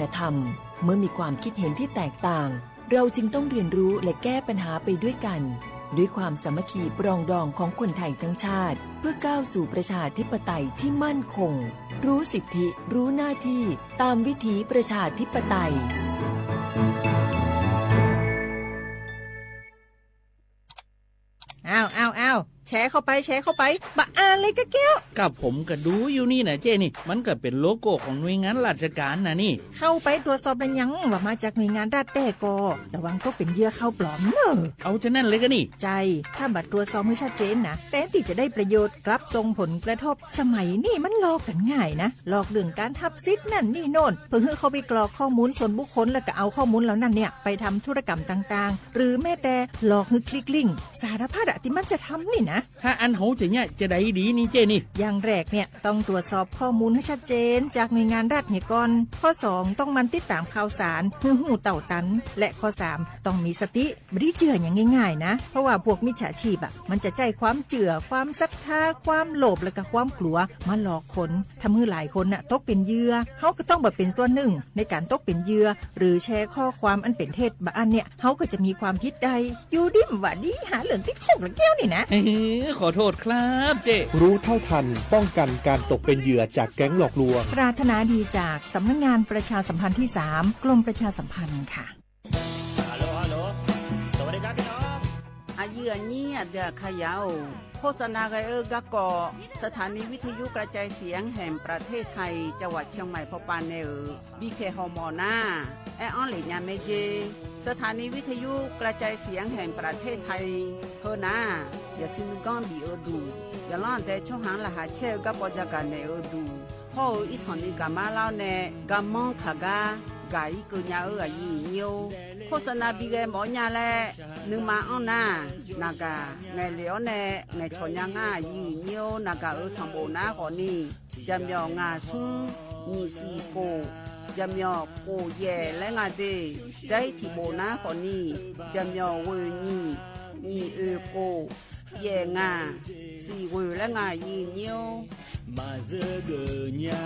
ณธรรมเมื่อมีความคิดเห็นที่แตกต่างเราจึงต้องเรียนรู้และแก้ปัญหาไปด้วยกันด้วยความสามัคคีปรองดองของคนไทยทั้งชาติเพื่อก้าวสู่ประชาธิปไตยที่มั่นคงรู้สิทธิรู้หน้าที่ตามวิถีประชาธิปไตยอ้าวแชร์เข้าไปบะอ่านเลยกะแก้วกับผมก็ดูอยู่นี่นะเจ้นี่มันก็เป็นโลโก้ของหน่วยงานราชการนะนี่เข้าไปตรวจสอบเป็นยังว่ามาจากหน่วยงานรัฐแต่ก็ระวังก็เป็นเหยื่อเข้าปลอมเนอะเอาจะนั่นเลยก็นี่ใจถ้าบัตรตรวจสอบให้ชัดเจนนะแต่ที่จะได้ประโยชน์กลับส่งผลกระทบสมัยนี่มันหลอกกันง่ายนะหลอกเรื่องการทับซิทนั่นนี่โน่นเพื่อให้เขาไปกรอกข้อมูลส่วนบุคคลแล้วก็เอาข้อมูลเหล่านั้นเนี่ยไปทำธุรกรรมต่างๆหรือแม้แต่หลอกให้คลิกลิงก์สารพัดที่มันจะทำนี่นะถ้าอันเขาจะเนี่ยจะได้ดีนี่เจนี่อย่างแรกเนี่ยต้องตรวจสอบข้อมูลให้ชัดเจนจากหน่วยงานรัฐเหี่ยก่อนข้อ2ต้องมันติดตามข่าวสารเพื่อหูเต่าตันและข้อ3ต้องมีสติไม่ได้เจืออย่างง่ายๆนะเพราะว่าพวกมิจฉาชีพมันจะใจความเจือความศรัทธาความโลภและก็ความกลัวมาหลอกคนทำให้หลายคนตกเป็นเหยื่อเฮาก็ต้องแบบเป็นส่วนหนึ่งในการตกเป็นเหยื่อหรือแชร์ข้อความอันเป็นเท็จบางอันเนี่ยเฮาก็จะมีความผิดใดอยู่ดิมว่าดีหาเหลืองติดคุกแล้วแก้วนี่นะขอโทษครับเจรู้เท่าทันป้องกันการตกเป็นเหยื่อจากแก๊งหลอกลวงปรารถนาดีจากสำนักงานประชาสัมพันธ์ที่3กรมประชาสัมพันธ์ค่ะฮัลโหลสวัสดีครับพี่น้องอายุอันนี้เดือขยาวโฆษณาไกกะกอสถานีวิทยุกระจายเสียงแห่งประเทศไทยจังหวัดเชียงใหม่พอปานเนบีเคฮอมอนาแอออนหลีญาเมเจสถานีวิทยุกระจายเสียงแห่งประเทศไทยเฮอนาอย่าซิมก้อนบีเอดูอย่าล้อนแต่ช่วงหางละหาเชลกับปอจาการเนอดูพ่ออีสอนนี่กามาเล่าเนกามองขากากาอีกุญญาอายีเนียวโฆษณาบีเกหมอญาแลนึงมาอ้อนานากาไงเหลียวแน่ไงชนยังง่ายีเนียวนากาสัมโบนาขอนี่จำยองาซุงมีสีโกจำยอโกแย่และงาเดใจที่โบนาขอนี่จำยอเวนี่มีโกแย่งาสีเวและงายีเนียวมาเจอเกญา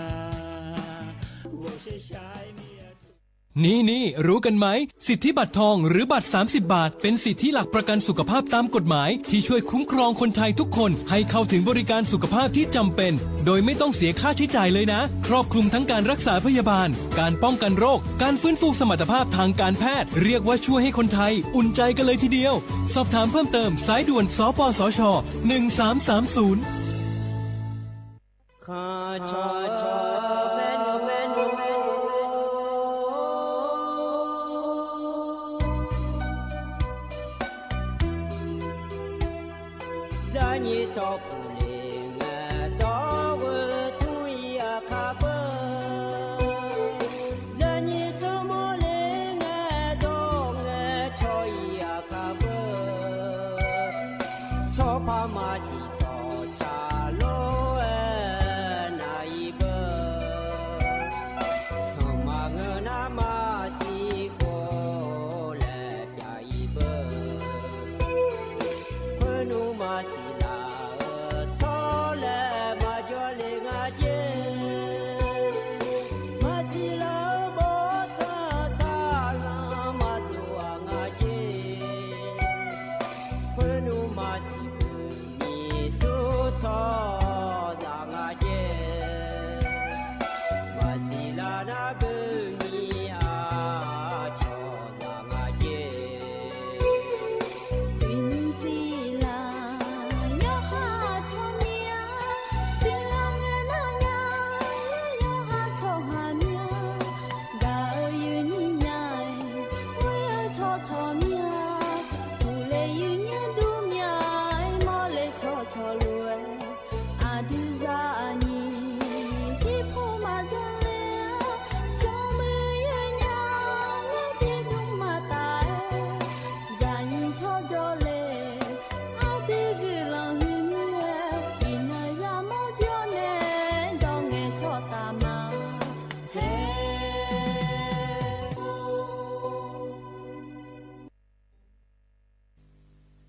นี่รู้กันไหมสิทธิบัตรทองหรือบัตร30 บาทเป็นสิทธิหลักประกันสุขภาพตามกฎหมายที่ช่วยคุ้มครองคนไทยทุกคนให้เข้าถึงบริการสุขภาพที่จำเป็นโดยไม่ต้องเสียค่าใช้จ่ายเลยนะครอบคลุมทั้งการรักษาพยาบาลการป้องกันโรคการฟื้นฟูสมรรถภาพทางการแพทย์เรียกว่าช่วยให้คนไทยอุ่นใจกันเลยทีเดียวสอบถามเพิ่มเติมสายด่วนสปสช1330ขอชอแม่นู你照顾灵啊，到我土呀卡不，让你怎么灵啊，到我朝呀卡不，错怕马西早茶路那一个，什么个那马西过来呀一个，不努马西。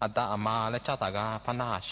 อัตตามาและชาตากาพนาเช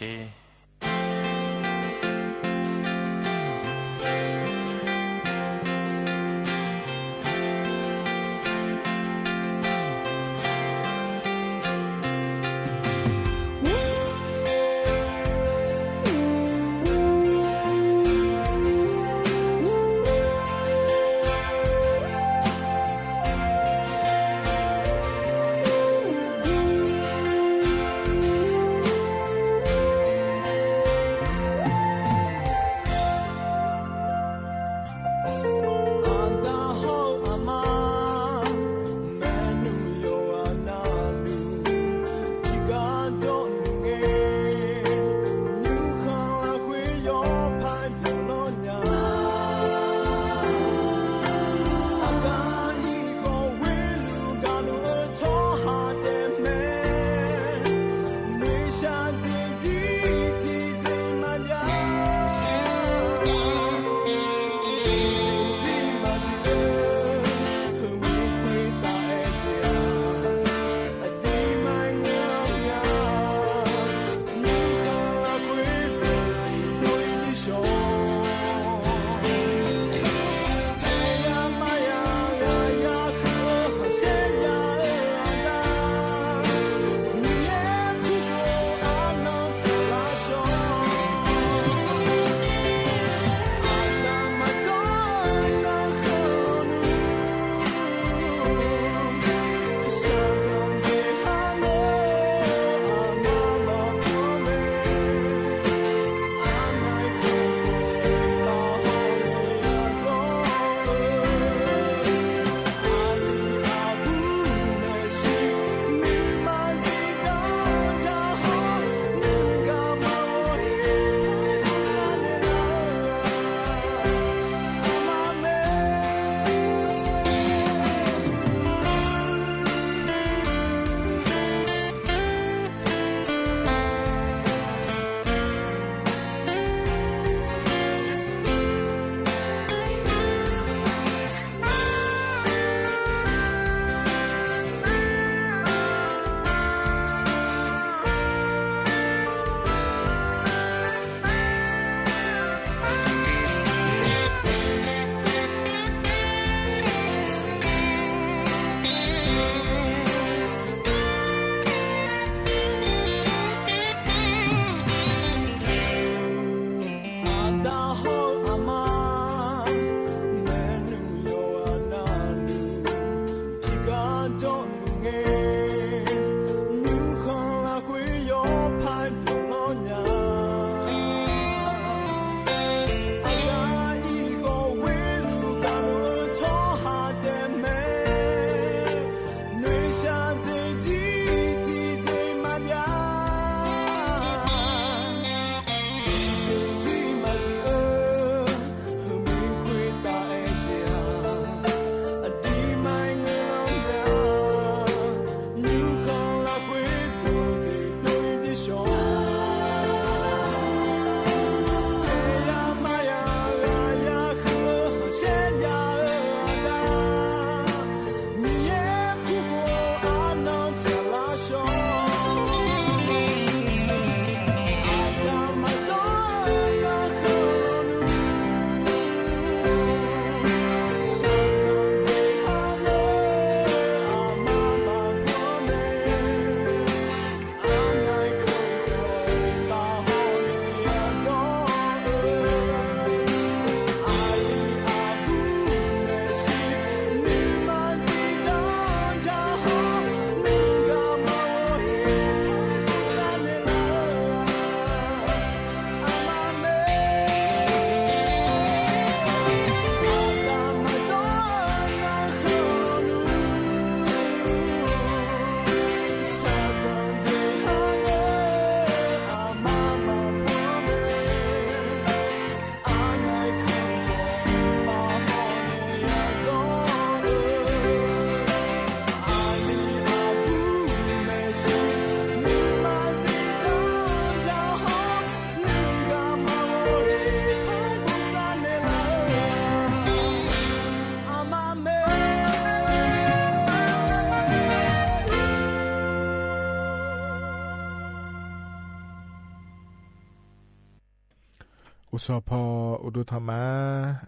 อุสพออุดุธรรมะ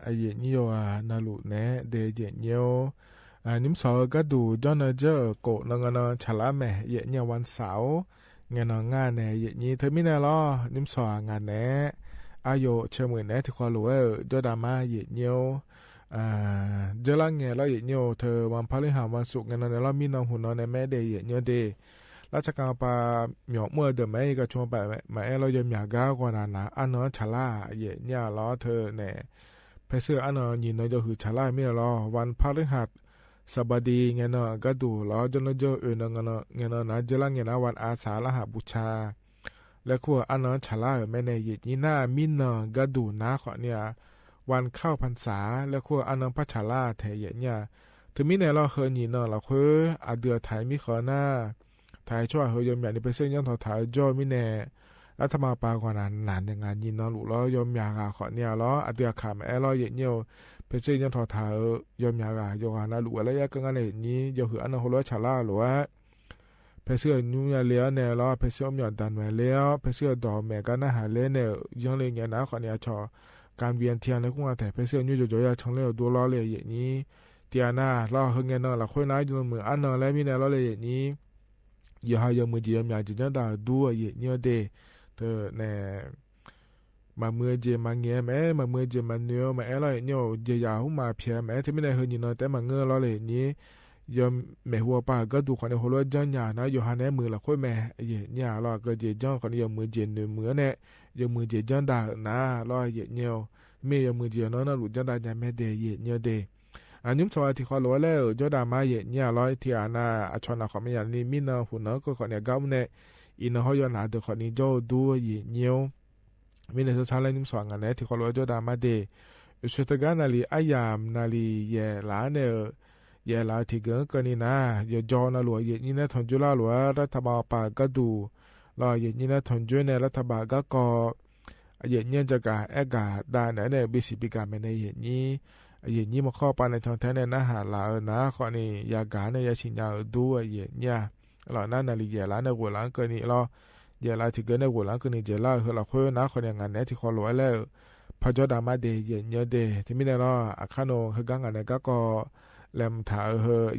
อาเยนิโยนาลุเนเดเยเนียวนิมสอก็ดูจอนเจอโกนงนฉลาแม่เยเนียวันเสาร์เงนงานเนเยนีเธอมินาลอนิมสองานเนอายุเชื่อมือเนที่ควารู้จอดามาเยเนียวเจลังเงแล้วเยเนียวเธอวันพฤหัสวันศุกร์เงนเนแล้วมีน้องหุ่นในแม่เดเยเนียวเดราชการปาหมอกมัวเดิมไม่ก็ชวนไปมาเรายมอยากก้าวกว่านั้นนะอันนั้นฉลาเย่เนี่ยล้อเธอเนี่ยเพเสื้ออันนั้นยินน้อยจะคือฉลาไม่ล้อวันพฤหัสสบดีเงี้ยเนาะก็ดูล้อจนเราเจอเนาะเงี้ยเนาะนะเจริญเงี้ยนะวันอาสาฬหบูชาและขั้วอันนั้นฉลาแม่ในยินนี่น่ามินเนาะก็ดูนะขอเนี่ยวันเข้าพรรษาและขั้วอันนั้นพระฉลาเทเย่เนี่ยถึงมิเนี่ยเราเคยยินเนาะเราเคยอาเดือไทยมิขอหน้าไทยช่วยเฮยมอยากนี่เป็นเส้นยังถอดถ่ายจ่อมิเน่รัฐมาปากว่านั้นนานในงานยินนอนหลุล้อยมอยากขอเนี่ยล้ออเดียขามแอล้อเย็นเนียวเป็นเส้นยังถอดถ่ายยมอยากโยกานาหลุอะไรก็งั้นเลยนี้โยคืออันนั้นหัวล้อฉลาหรือว่าเป็นเสื้อนุ่งยาเลี้ยเนี่ยล้อเป็นเสื้อหย่อนดันแม่เลี้ยวเป็นเสื้อดอกแม่ก็น่าหาเล่เนี่ยยังเลยเงี้ยนะขอเนี่ยชอการเวียนเทียนในกุ้งแต่เป็นเสื้อนุ่งโยโย่ช่างเลี้ยวดูล้อเลยอย่างนี้เตียน่าล้อเฮงเงี้ยเนาะเราค่อยน้อยจนมืออันนั้นแล้วมีเนี่ยล้อเลยอย่างนี้ยายังมือเจียมอยากจะนั่งด่าดูเยเนี่ยเดเธอเนี่ยมามือเจียมาเงี้ยแม่มามือเจียมาเนื้อมาอะไรเนี่ยเจียยาหุ่มมาเพียแม่ที่ไม่ได้เห็นยินแต่มาเงือล้อเลยนี้ยอมแม่หัวป้าก็ดูคนในหัวล้อจังหยานะอยู่หันในมือละค่อยแม่เยเนี่ยล้อก็เจียจังคนยอมมือเจียเนื้อมือเนี่ยยอมมือเจียจังด่านะล้อเยเนี่ยไม่ยอมมือเจียน้องน่าหลุดจังด่าจะแม่เดเยเนี่ยเดอันนี้สวัสดีขอรู้แล้วจอดามาเยเนี่ยร้อยที่อาณาอชนะขอไม่ยันนี่มินหุ่นก็ขอเนี่ยก้าวเนี่ยอินเขาย้อนหาเด็กคนนี้โจดูเยเนี่ยมินเนี่ยชาเลนิมสว่างกันเนี่ยที่ขอรู้จอดามาเดสุดท้ายนาลีอายามนาลีเยลาเนี่ยเยลาที่เกินกันนี่นะเยจอนาลัวเยนี่เนี่ยทนจุลาลัวรัฐบาลปาก็ดูรอเยนี่เนี่ยทนจุเนี่ยรัฐบาลก็เยเนี่ยจะกาเอกาได้เนี่ยบิสิบิกาเมเนี่ยเยนี่อย่างนี้มาข้อปานในทางแท้ในหน้าหาลานะข้อนี้ยากาในยาชินยาดูอย่างเนี่ยเราหน้านาฬิกาล้านในหัวหลังเกินนี่เราเยลาที่เกินในหัวหลังเกินนี่เจล่าคือเราคุยนะคนอย่างนั้นเนี่ยที่ขอรู้แล้วพอจอดามาเดย์อย่างเนี่ยเดย์ที่ไม่ได้เราอาคาโนคือกังกันเนี่ยก็แลมถา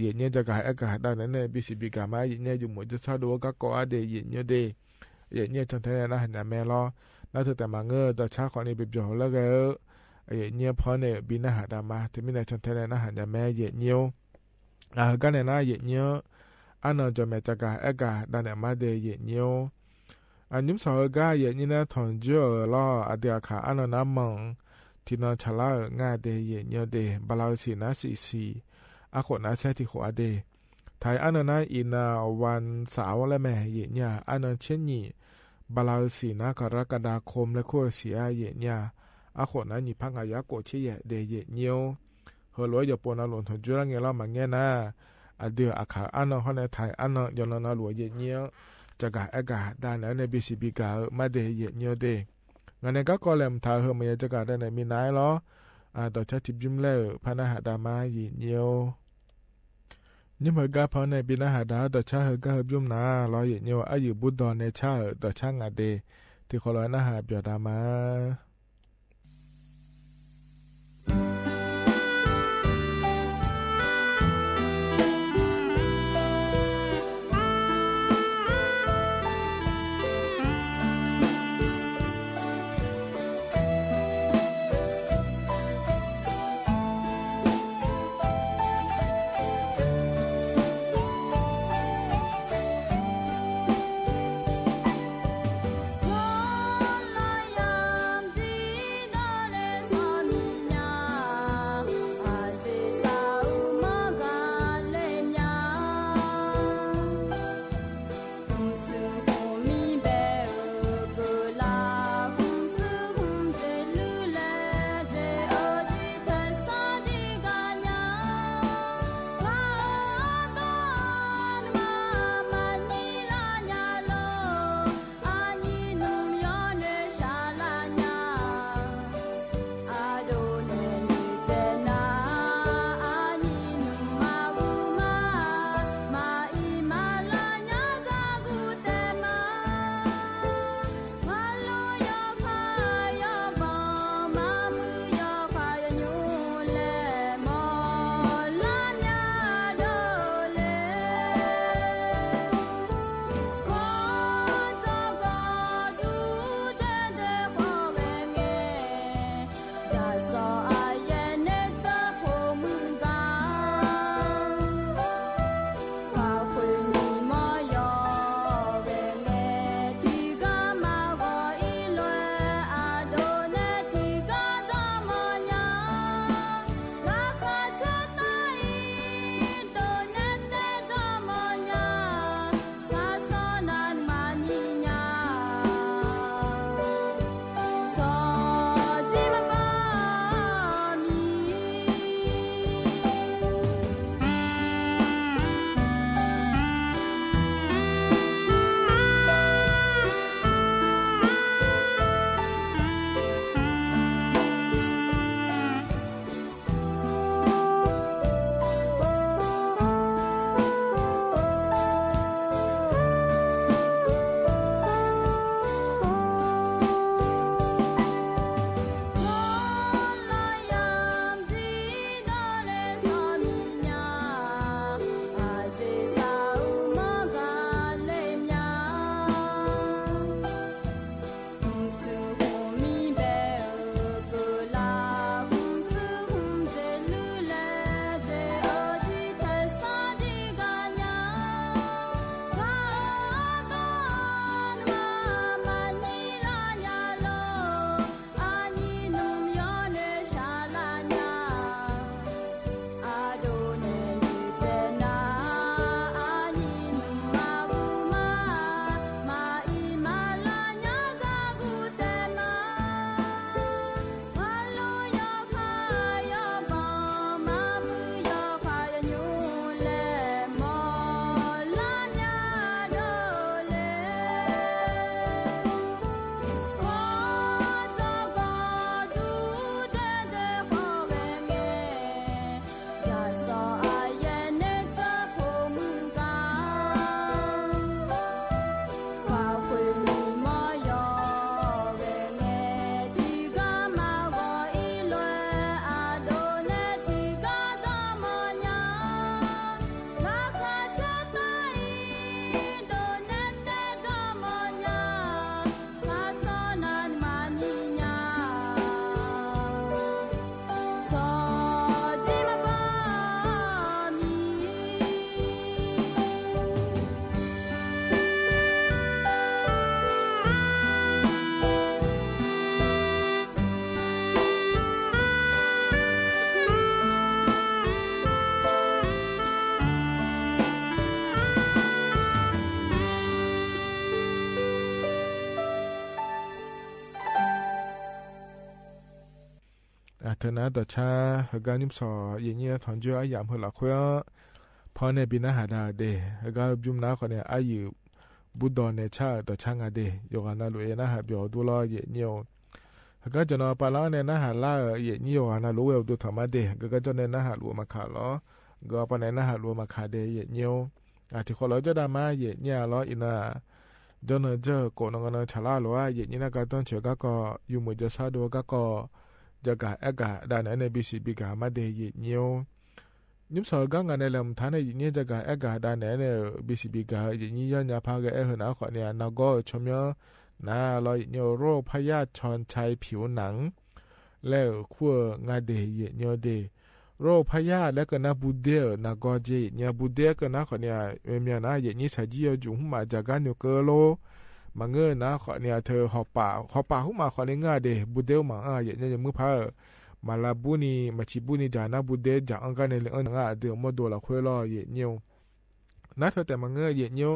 อย่างเนี่ยจะกายอากาศได้นั้นเนี่ยบิสิบิกามาอย่างเนี่ยอยู่หมดจะชาดูก็เดย์อย่างเนี่ยเดย์อย่างเนี่ยจนแท้ในหน้าหันแม่เราน่าจะแต่มาเงอแต่ชาข้อนี้เป็นจ่อแล้วก็เนี่ยพอเนี่ยบินหาดามาที่มีในชนเทเลนะหันจะแม่เยเนียวกันเนี่ยนะเยเนียวอันนั้นจะแม่จะกาเอกาดันเนี่ยมาเดเยเนียวอันยิ้มสาวกาเยนี่นะทอนเจอล้ออเดียขาอันนั้นน้ำมังที่นอนฉลาง่ายเดเยเนียวเดบาลาสีนะสีอาขวดนะเซติขวดเดไทยอันนั้นนะอินาวันสาวและแม่เยเนี่ยอันนั้นเช่นนี้บาลาสีนะกรกฎาคมและขั้วเสียเยเนี่ยอาขวดนั้นนี่พังอายาโกเชียเดเยเนียวเฮลอยอย่าปนอารมณ์ทนจุรังเงล่ามาเงี้ยนะอเดียอาขาอันนั้นเขาในไทยอันนั้นยอนนาหลวเยเนียวจะกาเอกาได้ในในบิสิบิกามาเดเยเนียวเดงั้นก็กอเลมทาเฮมันจะกาได้ในมีนายล้อต่อชาติบิมเล่พนาหาดามาเยเนียวนี่เหมือนกับพอในบินาหาดาต่อชาเฮก็เฮบิมนาล้อเยเนียวอายุบุดอนในชาต่อช่างอเดที่ขอร้อยนาหาเบียดามา เธอนะต่อชาเฮกานิมสออย่างเงี้ยถอนเจออายามเฮละคุยพอในบินาหาดาเดเฮกาจุมนาคนเนี่ยอายุบุดดอนเนชาต่อชางาเดยกานาลุเอนะหาเบียวดูลอเยเนียวเฮกาจนอปาลาเนี่ยนะหาลาเยเนียวฮานาลุเวลดูธรรมะเดเฮกาจนเนี่ยนะหาลัวมาขาล้อก็ปนนะหาลัวมาขาเดเยเนียวที่คนเราจะดามาเยเนี่ยล้ออินาจนเจอโกนงานชาลาลัวเยนี่นะก็ต้องเชื่อก็อยู่มือจะซาดูก็จะกะเอกะด้านในบีซีบีกามาเดยเนียวนิมสอกังกันในลำธารในยี่จะกะเอกะด้านในบีซีบีกายี่ยันยาพากะเอหนาขวเนี่ยนาก็ชมยอนาลอยเนียวโรคพยาธิชอนชัยผิวหนังแล้วขั้วงาเดยเนียวเดโรคพยาธิและก็นาบูเดนาก็เจเนี่ยบูเดก็นาขวเนี่ยเมียนายี่สาจีจุ่มมาจากการอยู่เกโลมาเงยนะขอเนี่ยเธอหอบป่าหุ่มาขอเนี่ยง่ายเดบุเดลมาอย่างเนี่ยมือพามาลาบุนีมาชิบุนีจานะบุเดจาอังกันในเรื่องง่ายเดี๋ยวมาดูละคุยรอเย่เนียวนัดเธอแต่มาเงยเย่เนียว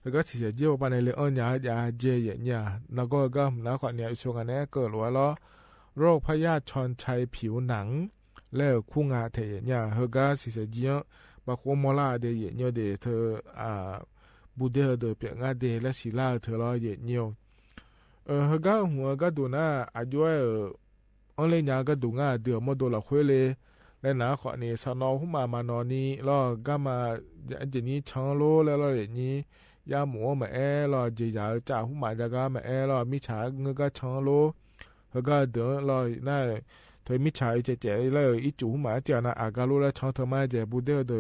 แล้วก็เสียเจียวไปในเรื่องยาเจเย่เนี่ยนักก็นักขอเนี่ยส่วนกันเนี่ยเกิดว่าล้อโรคพยาธิชอนชัยผิวหนังแล้วคู่งาเทเนี่ยเฮก็เสียเจียวบางคนมลาเดเย่เนี่ยเดเธอบูเดเดเปียงาเดและศิลาเธอรอเยเนียวเฮก็หัวก็ดูน่าอายุอันเลยยาก็ดูง่าเดือมาดูละคุยเลยและหนาขอนี่สนอหุ่มานอนนี้รอก็มาเจนี้ชังโลแล้วรอเยนี้ยาหมูมารอเจียจ่าหุ่มมาจากก็มารอมิฉาเงก็ชังโลเฮก็เดือรอน่าเธอมิฉาเจแล้วอีจูหุ่มมาเจ้าน่ะอากาโลแล้วชังเธอมาเจบูเดเด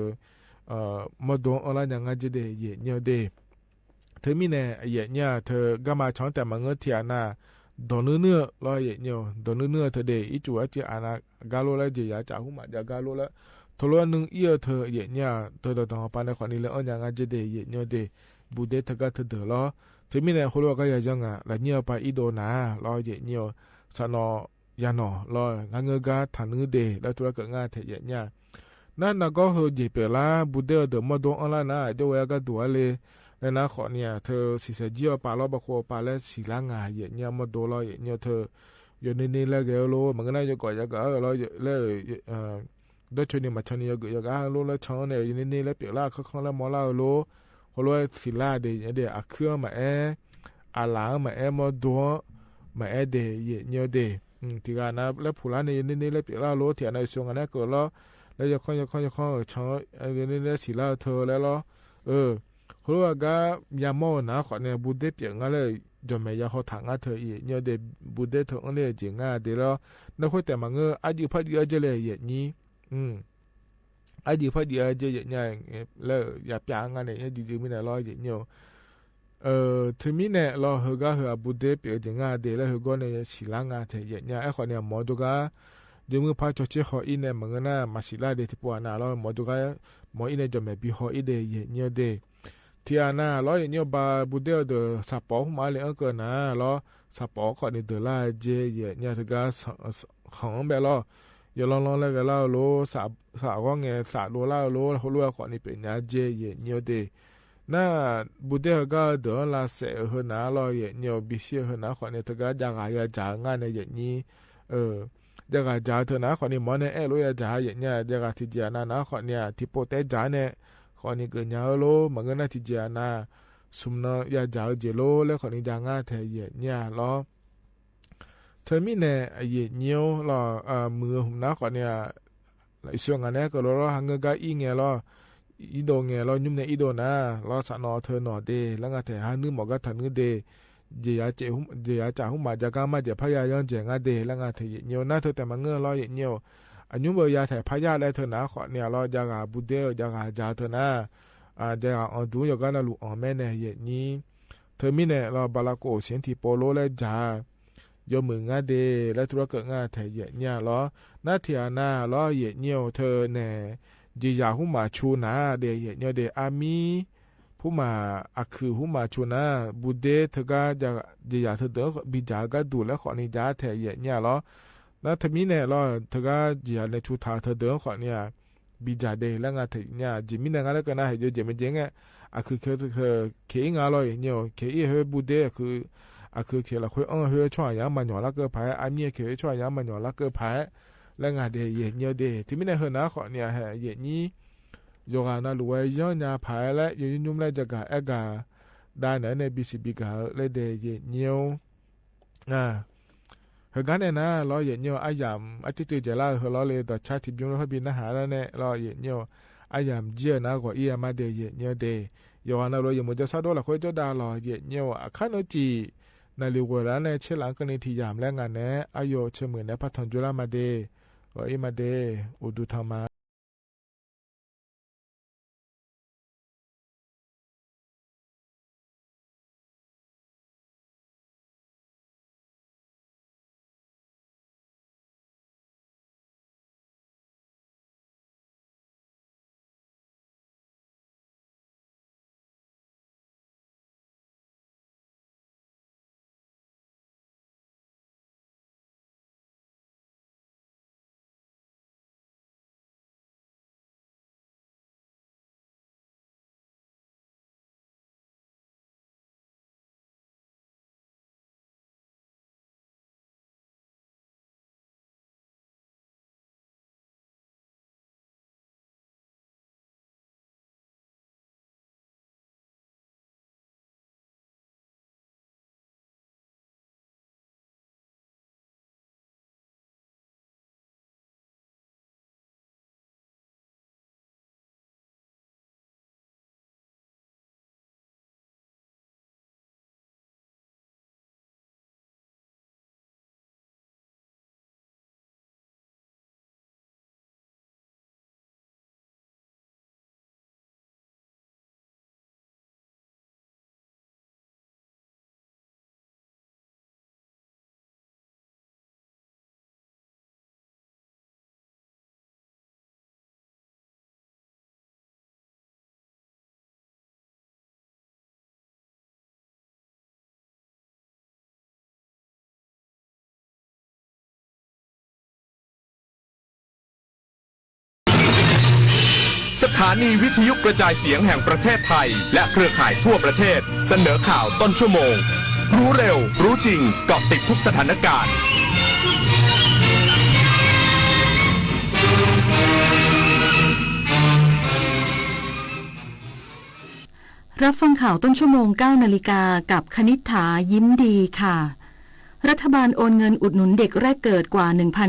มาดูอะไรอย่างเงี้ยเดเยเนี่ยเดเธอมีเนี่ยเยเนี่ยเธอก็มาช้อนแต่มาเงือกเทียน่ะดอนเนื้อรอยเยเนี่ยดอนเนื้อเธอเดอีจูอาเจอานะกาโลแล้วเจียจ่าหุ่มมาจากกาโลแล้วทลวนึงเอียเธอเยเนี่ยเธอต้องปานในคนนี้แล้วอย่างเงี้ยเดเยเนี่ยเดบูเดเธอก็เธอเดล้อเธอมีเนี่ยคนรู้ก็ยังจังอ่ะแล้วเนี่ยไปอีโดน่ะรอยเยเนี่ยสนอยานอรอยงั้นเงือกฐานเนื้อเดแล้วตัวก็ง่ายเทเยเนี่ยนั่นนะก็คือจีเปล่าบุเดอเดมาดงอะไรนะเดี๋ยวก็ดูอะไรแล้วนะขอเนี่ยเธอสิเสียจีปาล้อบะโคปาแล้วสิลางาเยเนี่ยมาดูเราเนี่ยเธออยู่นี่แล้วก็รู้มันก็น่าจะก่อยก็เราแล้วด้วยชนิดมาชนิดก็รู้แล้วชนเนี่ยอยู่นี่แล้วเปล่าเขาแล้วมอลารู้เขารู้สิลาเดี๋ยวเครื่องมาอาหลังมามาดูมาเดยเนี่ยเดที่กันนะแล้วผู้ร้านเนี่ยนี่แล้วเปล่ารู้ที่อันไหนส่งอันนั้นก็แล้วแล้วจะค่อยช้อนเรื่องนี้สิลาเธอแล้วล่ะเพราะว่าก็ยามอนะขอเนี่ยบุเดเปียงอะไรจะไม่อยากเขาทางเธออีกเนี่ยเดบุเดเธออันนี้จริงเดี๋ยวแล้วนักคุยแต่มาเงออายุพัดเยอะจะเลยอย่างนี้อายุพัดเยอะจะอย่างนี้แล้วอย่าเปียงอันนี้จริงๆไม่ได้รออย่างนี้ถึงมีเนี่ยเราเฮก็เฮบุเดเปียงจริงเดี๋ยวแล้วเฮก็เนี่ยสิลางเธออย่างนี้ไอ้ขอเนี่ยหมอดูก็เดี๋ยวมือพาจดเช็คหออินเนี่ยมันก็น่ามาสิลาเดที่ปัวน่าแล้วหมอดูก็หมออินเนี่ยจะไม่บีหออินเดย์เนี่ยเดที่อันน่ะแล้วเนี่ยบาบุเดเดสับปอมาเลยอันก็น่ะแล้วสับปอก็เนี่ยเดล่าเจเนี่ยถึงก็ของแบบแล้วอย่าลองแล้วก็แล้วโลสับก็เงี้ยสับโลแล้วโลเขารู้ว่าก็นี่เป็นเนี่ยเจเนี่ยเดน่าบุเดก็เดล่าเสียหัวน่ะแล้วเนี่ยบิเสียหัวน่ะก็เนี่ยถึงก็จะหายจ่างานในอย่างนี้เดี๋ยวก็จ่าเธอนะคนนี้มันเนี่ยรู้จ่าอย่างเงี้ยเดี๋ยวก็ที่เจียนะคนเนี่ยที่โปรเตจ่าเนี่ยคนนี้ก็เนี่ยโลมันก็น่าที่เจียนะสุมนะอย่าจ่าเจโลแล้วคนนี้จ่างาเธออย่างเงี้ยล้อเธอมีเนี่ยอย่างเงี้ยล้อมือผมนะคนเนี่ยส่วนอันนี้ก็ล้อหังก็อีเงี้ยล้ออีโดเงี้ยล้อยุ่มเนี่ยอีโดนะล้อสานอเธอหนอเดแล้วก็เธอหานึกหมอกก็ทันนึกเดเจียจ่าหุ่มมาจากการมาเจียพยายามเจียงาเดแล้วงาเธอเนียวน่าเธอแต่มาเงือรอเนียวอันยุบยาถ่ายพยาได้เธอนะขอเนี่ยรอจากาบุเดลจากาจ่าเธอนะจากาอันดูอยู่กันนะลูกอันแม่เนี่ยอย่างนี้เธอมีเนี่ยรอบาลาโกเสียงที่โปโลและจ่ายมืองาเดและธุรกิจงาเธอเนี่ยรอนาเทียนารอเนียวเธอเนี่ยจีจ่าหุ่มมาชูนาเดเนียวเดอามีผู้มาอักคือผู้มาชนะบุเดเธอก็จะอยากเธอเดินบิจาก็ดูแลขอนิจาเธอเนี่ยหรอแล้วทมีเนี่ยหรอเธอก็อยากในชุดท่าเธอเดินขอเนี่ยบิจาเดแล้วงาเธอเนี่ยจิมิเนี่ยงาแล้วก็น่าเห็นจะไม่เจ๊งอ่ะอักคือเคงาลอยเนี่ยเคอีเฮบุเดคืออักคือเคละคุยเฮช่วยยามันหยอละก็พายอันนี้เคช่วยยามันหยอละก็พาย และงาเดเยเนียวเดที่ไม่ได้เฮนะขอเนี่ยฮะเยนี้โยกานาลุยย้อนยาผายและยุ่มและจะกะเอกาได้ไหนใน BCB กะและเดเยเนียวเฮกันเนี่ยนะรอเยเนียวอายามอาทิตย์เจล่าเฮรอเลยต่อชาติบิวแล้วบินอาหารแล้วเนี่ยรอเยเนียวอายามเจียนะก็เอียมาเดเยเนียวเดโยกานาลุยมุจะซาโดละคุยจดารอเยเนียวอาคานอจีนาลิวกว่าในเชลังกันในที่ยามและงานเนี่ยอายโยเชมือในพัฒนจุลามาเดก็อีมาเดอุดุธรรมาสถานีวิทยุกระจายเสียงแห่งประเทศไทยและเครือข่ายทั่วประเทศเสนอข่าวต้นชั่วโมงรู้เร็วรู้จริงเกาะติดทุกสถานการณ์รับฟังข่าวต้นชั่วโมง 9 นาฬิกากับคณิษฐายิ้มดีค่ะรัฐบาลโอนเงินอุดหนุนเด็กแรกเกิดกว่า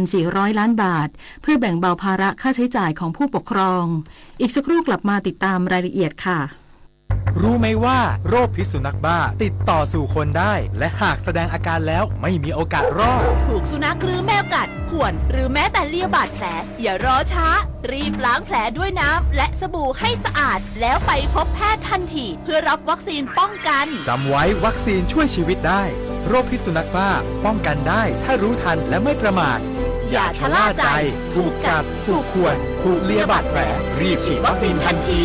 1,400 ล้านบาทเพื่อแบ่งเบาภาระค่าใช้จ่ายของผู้ปกครองอีกสักครู่กลับมาติดตามรายละเอียดค่ะรู้ไหมว่าโรคพิษสุนัขบ้าติดต่อสู่คนได้และหากแสดงอาการแล้วไม่มีโอกาสรอดถูกสุนัขหรือแมวกัดข่วนหรือแม้แต่เลียบาดแผลอย่ารอช้ารีบล้างแผลด้วยน้ำและสบู่ให้สะอาดแล้วไปพบแพทย์ทันทีเพื่อรับวัคซีนป้องกันจำไว้วัคซีนช่วยชีวิตได้โรคพิษสุนัขบ้าป้องกันได้ถ้ารู้ทันและไม่ประมาทอย่าชะล่าใจถูกกัดถูกข่วนถูกเลียบาดแผลรีบฉีดวัคซีนทันที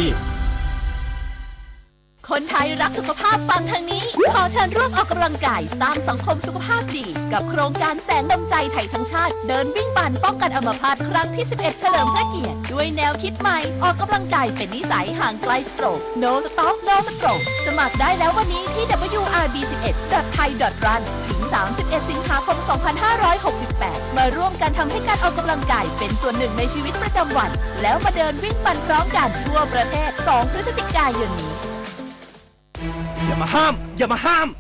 คนไทยรักสุขภาพฟังทางนี้ขอเชิญร่วมออกกำลังกายสร้างสังคมสุขภาพดีกับโครงการแสงดำใจไทยทั้งชาติเดินวิ่งปั่นป้องกันอัมพาตครั้งที่ 11 เฉลิมพระเกียรติด้วยแนวคิดใหม่ออกกำลังกายเป็นนิสัยห่างไกลสโตรก No Stop No Stroke สมัครได้แล้ววันนี้ที่ wrb11.thai.run ถึง 31 สิงหาคม 2568 มาร่วมกันทำให้การออกกำลังกายเป็นส่วนหนึ่งในชีวิตประจำวันแล้วมาเดินวิ่งปั่นพร้อมกันทั่วประเทศ 2 พฤศจิกายนนี้อย่ามาห้าม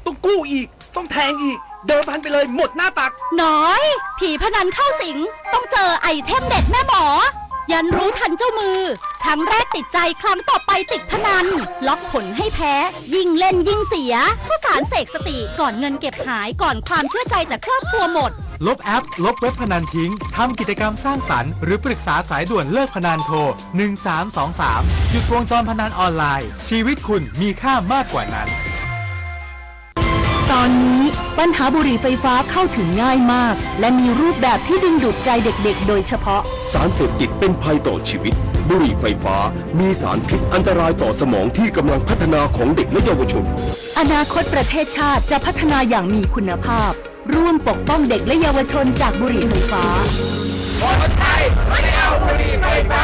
ต้องกู้อีกต้องแทงอีกเดิมพันไปเลยหมดหน้าตักน้อยผีพนันเข้าสิงต้องเจอไอเทมเด็ดแม่หมอยันรู้ทันเจ้ามือครั้งแรกติดใจครั้งต่อไปติดพนันล็อกผลให้แพ้ยิ่งเล่นยิ่งเสียข้าวสารเสกสติก่อนเงินเก็บหายก่อนความเชื่อใจจากครอบครัวหมดลบแอปลบเว็บพนันทิ้งทำกิจกรรมสร้างสรรค์หรือปรึกษาสายด่วนเลิกพนันโทร1323หยุดวงจรพนันออนไลน์ชีวิตคุณมีค่ามากกว่านั้นตอนนี้ปัญหาบุหรี่ไฟฟ้าเข้าถึงง่ายมากและมีรูปแบบที่ดึงดูดใจเด็กๆโดยเฉพาะสารเสพติดเป็นภัยต่อชีวิตบุหรี่ไฟฟ้ามีสารพิษอันตรายต่อสมองที่กำลังพัฒนาของเด็กและเยาวชนอนาคตประเทศชาติจะพัฒนาอย่างมีคุณภาพร่วมปกป้องเด็กและเยาวชนจากบุหรี่ไฟฟ้าคนไทยไม่เอาบุหรี่ไฟฟ้า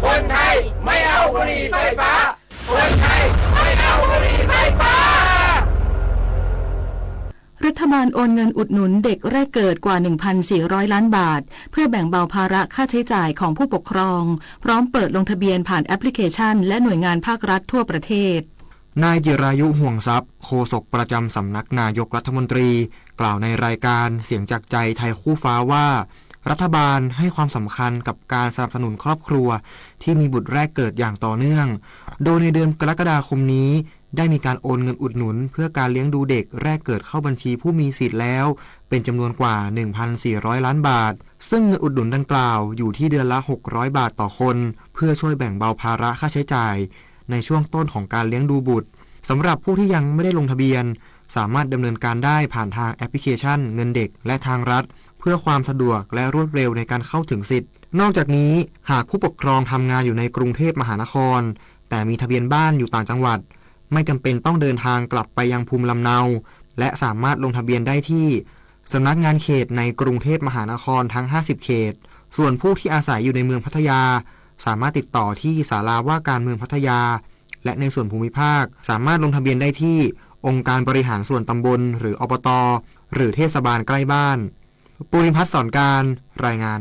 คนไทยไม่เอาบุหรี่ไฟฟ้าคนไทยไม่เอาบุหรี่ไฟฟ้า รัฐบาลโอนเงินอุดหนุนเด็กแรกเกิดกว่า 1,400 ล้านบาทเพื่อแบ่งเบาภาระค่าใช้จ่ายของผู้ปกครองพร้อมเปิดลงทะเบียนผ่านแอปพลิเคชันและหน่วยงานภาครัฐทั่วประเทศนายจิรายุห่วงทรัพย์โฆษกประจำสำนักนายกรัฐมนตรีกล่าวในรายการเสียงจากใจไทยคู่ฟ้าว่ารัฐบาลให้ความสำคัญกับการสนับสนุนครอบครัวที่มีบุตรแรกเกิดอย่างต่อเนื่องโดยในเดือนกรกฎาคมนี้ได้มีการโอนเงินอุดหนุนเพื่อการเลี้ยงดูเด็กแรกเกิดเข้าบัญชีผู้มีสิทธิ์แล้วเป็นจำนวนกว่า 1,400 ล้านบาทซึ่งเงินอุดหนุนดังกล่าวอยู่ที่เดือนละ600บาทต่อคนเพื่อช่วยแบ่งเบาภาระค่าใช้จ่ายในช่วงต้นของการเลี้ยงดูบุตรสำหรับผู้ที่ยังไม่ได้ลงทะเบียนสามารถดำเนินการได้ผ่านทางแอปพลิเคชันเงินเด็กและทางรัฐเพื่อความสะดวกและรวดเร็วในการเข้าถึงสิทธิ์นอกจากนี้หากผู้ปกครองทำงานอยู่ในกรุงเทพมหานครแต่มีทะเบียนบ้านอยู่ต่างจังหวัดไม่จำเป็นต้องเดินทางกลับไปยังภูมิลำเนาและสามารถลงทะเบียนได้ที่สำนักงานเขตในกรุงเทพมหานครทั้ง50เขตส่วนผู้ที่อาศัยอยู่ในเมืองพัทยาสามารถติดต่อที่ศาลาว่าการเมืองพัทยาและในส่วนภูมิภาคสามารถลงทะเบียนได้ที่องค์การบริหารส่วนตำบลหรืออบต.หรือเทศบาลใกล้บ้านปุริพัฒน์สอนการรายงาน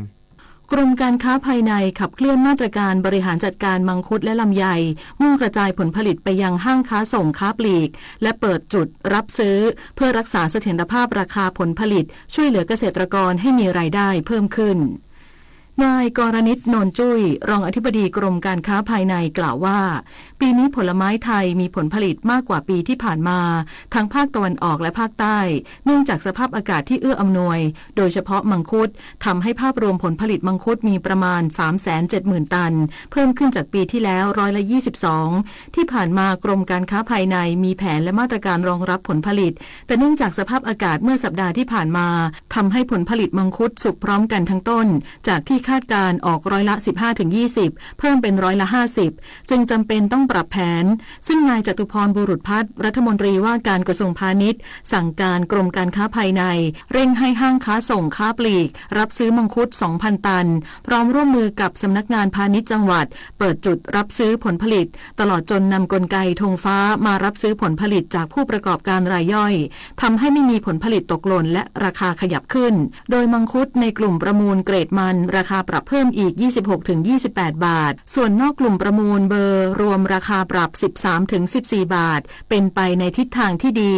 กรมการค้าภายในขับเคลื่อนมาตรการบริหารจัดการมังคุดและลำไยมุ่งกระจายผลผลิตไปยังห้างค้าส่งค้าปลีกและเปิดจุดรับซื้อเพื่อรักษาเสถียรภาพราคาผลผลิตช่วยเหลือเกษตรกรให้มีรายได้เพิ่มขึ้นนายกรณิต โนนจุ้ยรองอธิบดีกรมการค้าภายในกล่าวว่าปีนี้ผลไม้ไทยมีผลผลิตมากกว่าปีที่ผ่านมาทั้งภาคตะวันออกและภาคใต้เนื่องจากสภาพอากาศที่เอื้ออำนวยโดยเฉพาะมังคุดทำให้ภาพรวมผลผลิตมังคุดมีประมาณ 370,000 ตันเพิ่มขึ้นจากปีที่แล้ว22%ที่ผ่านมากรมการค้าภายในมีแผนและมาตรการรองรับผลผลิตแต่เนื่องจากสภาพอากาศเมื่อสัปดาห์ที่ผ่านมาทำให้ผลผลิตมังคุดสุกพร้อมกันทั้งต้นจากที่คาดการออกร้อยละ 15-20 เพิ่มเป็นร้อยละ 50จึงจำเป็นต้องปรับแผนซึ่งนายจตุพรบุรุษพัฒน์รัฐมนตรีว่าการกระทรวงพาณิชย์สั่งการกรมการค้าภายในเร่งให้ห้างค้าส่งค้าปลีกรับซื้อมังคุด 2,000 ตันพร้อมร่วมมือกับสำนักงานพาณิชย์จังหวัดเปิดจุดรับซื้อผลผลิตตลอดจนนำกลไกธงฟ้ามารับซื้อผลผลิตจากผู้ประกอบการรายย่อยทำให้ไม่มีผลผลิตตกหล่นและราคาขยับขึ้นโดยมังคุดในกลุ่มประมูลเกรดมันราคาปรับเพิ่มอีก 26-28 บาทส่วนนอกกลุ่มประมูลเบอร์รวมราคาปรับ 13-14 บาทเป็นไปในทิศทางที่ดี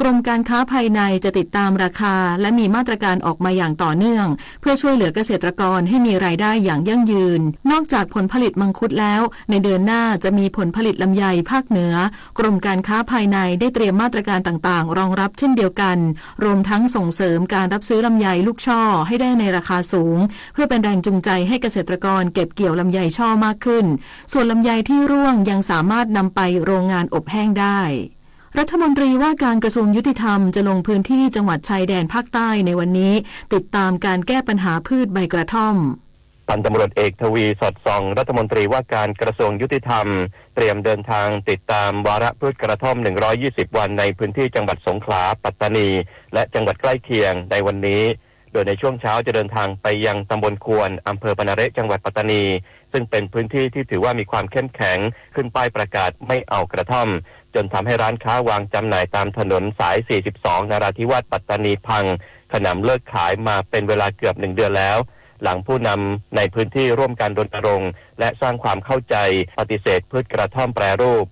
กรมการค้าภายในจะติดตามราคาและมีมาตรการออกมาอย่างต่อเนื่องเพื่อช่วยเหลือเกษตรกรให้มีรายได้อย่างยั่งยืนนอกจากผลผลิตมังคุดแล้วในเดือนหน้าจะมีผลผลิตลำไยภาคเหนือกรมการค้าภายในได้เตรียมมาตรการต่างๆรองรับเช่นเดียวกันรวมทั้งส่งเสริมการรับซื้อลำไยลูกช่อให้ได้ในราคาสูงเพื่อเป็นแรงจูงใจให้เกษตรกรเก็บเกี่ยวลำไยช่อมากขึ้นส่วนลำไยที่ร่วงยังสามารถนำไปโรงงานอบแห้งได้รัฐมนตรีว่าการกระทรวงยุติธรรมจะลงพื้นที่จังหวัดชายแดนภาคใต้ในวันนี้ติดตามการแก้ปัญหาพืชใบกระท่อมพันตำรวจเอกทวีสอดส่องรัฐมนตรีว่าการกระทรวงยุติธรรมเตรียมเดินทางติดตามวาระพืชกระท่อม120วันในพื้นที่จังหวัดสงขลาปัตตานีและจังหวัดใกล้เคียงในวันนี้โดยในช่วงเช้าจะเดินทางไปยังตำบลควนอำเภอปะนาเระจังหวัดปัตตานีซึ่งเป็นพื้นที่ที่ถือว่ามีความเข้มแข็งขึ้นป้ายประกาศไม่เอากระท่อมจนทำให้ร้านค้าวางจำหน่ายตามถนนสาย42นราธิวาสปัตตานีพังขนำเลิกขายมาเป็นเวลาเกือบ1เดือนแล้วหลังผู้นำในพื้นที่ร่วมกันรณรงค์และสร้างความเข้าใจปฏิเสธพืชกระท่อมแปรรูป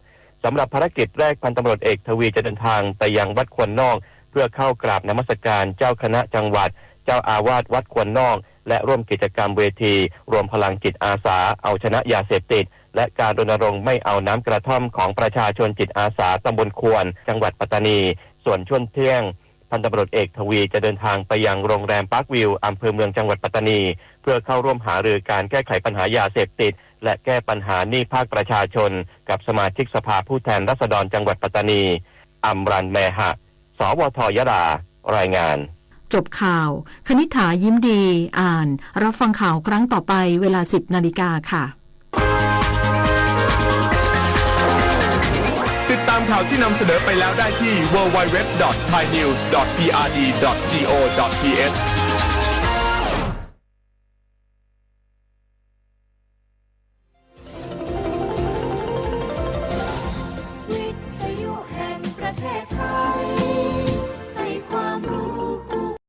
สำหรับภารกิจแรกพันตำรวจเอกทวีจะเดินทางไปยังวัดควนนอกเพื่อเข้ากราบนมัสการเจ้าคณะจังหวัดเจ้าอาวาสวัดควนนอกและร่วมกิจกรรมเวทีรวมพลังจิตอาสาเอาชนะยาเสพติดและการรณรงค์ไม่เอาน้ำกระท่อมของประชาชนจิตอาสาตำบลควนจังหวัดปัตตานีส่วนช่วงเที่ยงพันตำรวจเอกทวีจะเดินทางไปยังโรงแรมปาร์ควิวอำเภอเมืองจังหวัดปัตตานีเพื่อเข้าร่วมหารือการแก้ไขปัญหายาเสพติดและแก้ปัญหาหนี้ภาคประชาชนกับสมาชิกสภาผู้แทนราษฎรจังหวัดปัตตานีอัมรันแมหะสวทยะลารายงานจบข่าวคณิษฐายิ้มดีอ่านรับฟังข่าวครั้งต่อไปเวลา 10 นาฬิกาค่ะติดตามข่าวที่นำเสนอไปแล้วได้ที่ www.thainews.prd.go.th